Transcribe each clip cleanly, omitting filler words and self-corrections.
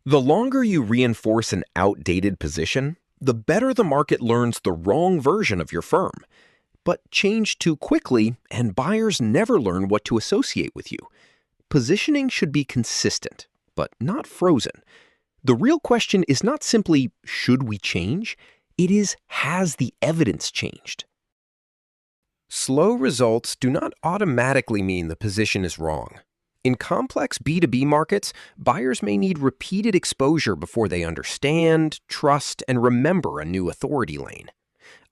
The longer you reinforce an outdated position, the better the market learns the wrong version of your firm. But change too quickly, and buyers never learn what to associate with you. Positioning should be consistent, but not frozen. The real question is not simply, should we change? It is, has the evidence changed? Slow results do not automatically mean the position is wrong. In complex B2B markets, buyers may need repeated exposure before they understand, trust, and remember a new authority lane.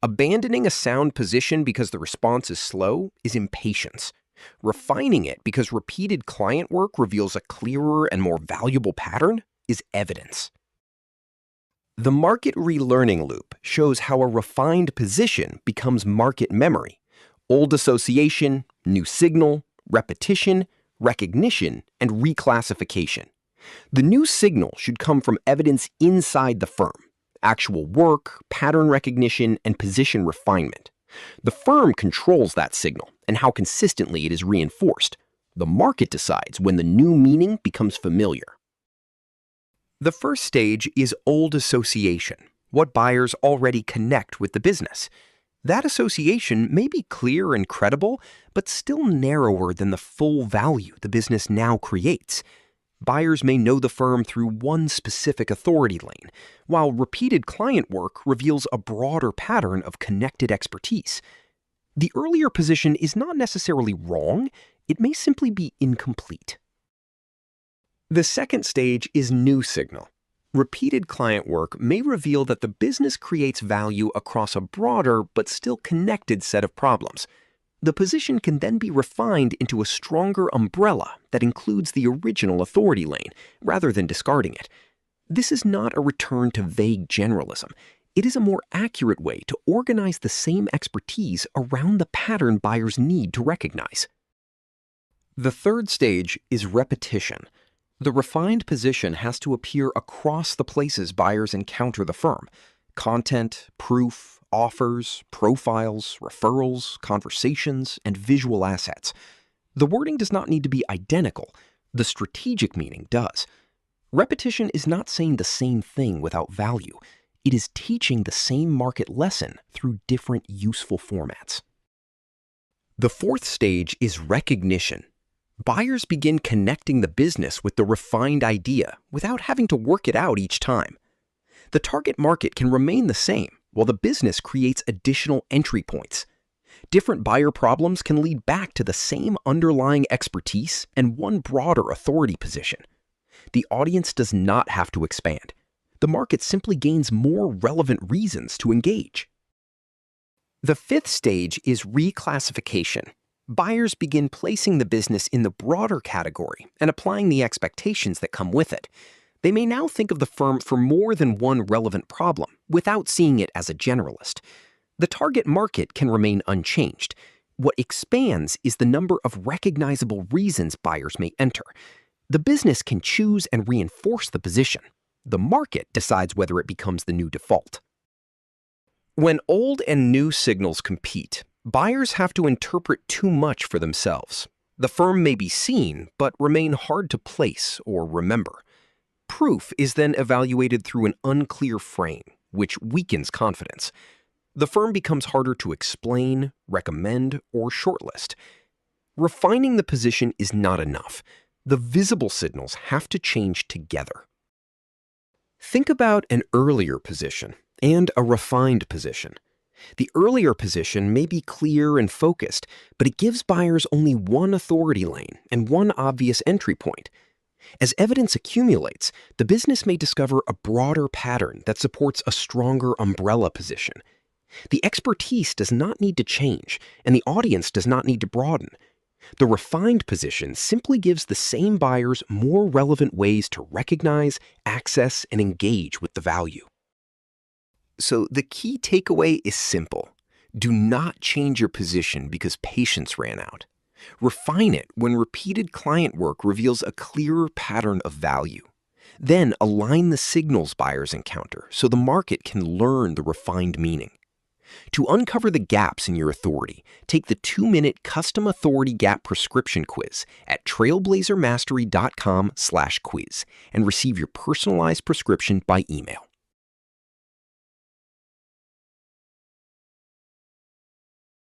Abandoning a sound position because the response is slow is impatience. Refining it because repeated client work reveals a clearer and more valuable pattern is evidence. The Market Relearning Loop shows how a refined position becomes market memory. Old association, new signal, repetition, recognition, and reclassification. The new signal should come from evidence inside the firm, actual work, pattern recognition, and position refinement. The firm controls that signal and how consistently it is reinforced. The market decides when the new meaning becomes familiar. The first stage is old association, what buyers already connect with the business. That association may be clear and credible, but still narrower than the full value the business now creates. Buyers may know the firm through one specific authority lane, while repeated client work reveals a broader pattern of connected expertise. The earlier position is not necessarily wrong, it may simply be incomplete. The second stage is new signal. Repeated client work may reveal that the business creates value across a broader but still connected set of problems. The position can then be refined into a stronger umbrella that includes the original authority lane, rather than discarding it. This is not a return to vague generalism. It is a more accurate way to organize the same expertise around the pattern buyers need to recognize. The third stage is repetition. The refined position has to appear across the places buyers encounter the firm: content, proof, offers, profiles, referrals, conversations, and visual assets. The wording does not need to be identical. The strategic meaning does. Repetition is not saying the same thing without value. It is teaching the same market lesson through different useful formats. The fourth stage is recognition. Buyers begin connecting the business with the refined idea without having to work it out each time. The target market can remain the same, while the business creates additional entry points. Different buyer problems can lead back to the same underlying expertise and one broader authority position. The audience does not have to expand. The market simply gains more relevant reasons to engage. The fifth stage is reclassification. Buyers begin placing the business in the broader category and applying the expectations that come with it. They may now think of the firm for more than one relevant problem without seeing it as a generalist. The target market can remain unchanged. What expands is the number of recognizable reasons buyers may enter. The business can choose and reinforce the position. The market decides whether it becomes the new default. When old and new signals compete, buyers have to interpret too much for themselves. The firm may be seen, but remain hard to place or remember. Proof is then evaluated through an unclear frame, which weakens confidence. The firm becomes harder to explain, recommend, or shortlist. Refining the position is not enough. The visible signals have to change together. Think about an earlier position and a refined position. The earlier position may be clear and focused, but it gives buyers only one authority lane and one obvious entry point. As evidence accumulates, the business may discover a broader pattern that supports a stronger umbrella position. The expertise does not need to change, and the audience does not need to broaden. The refined position simply gives the same buyers more relevant ways to recognize, access, and engage with the value. So the key takeaway is simple. Do not change your position because patience ran out. Refine it when repeated client work reveals a clearer pattern of value. Then align the signals buyers encounter so the market can learn the refined meaning. To uncover the gaps in your authority, take the 2-minute custom authority gap prescription quiz at trailblazermastery.com/quiz and receive your personalized prescription by email.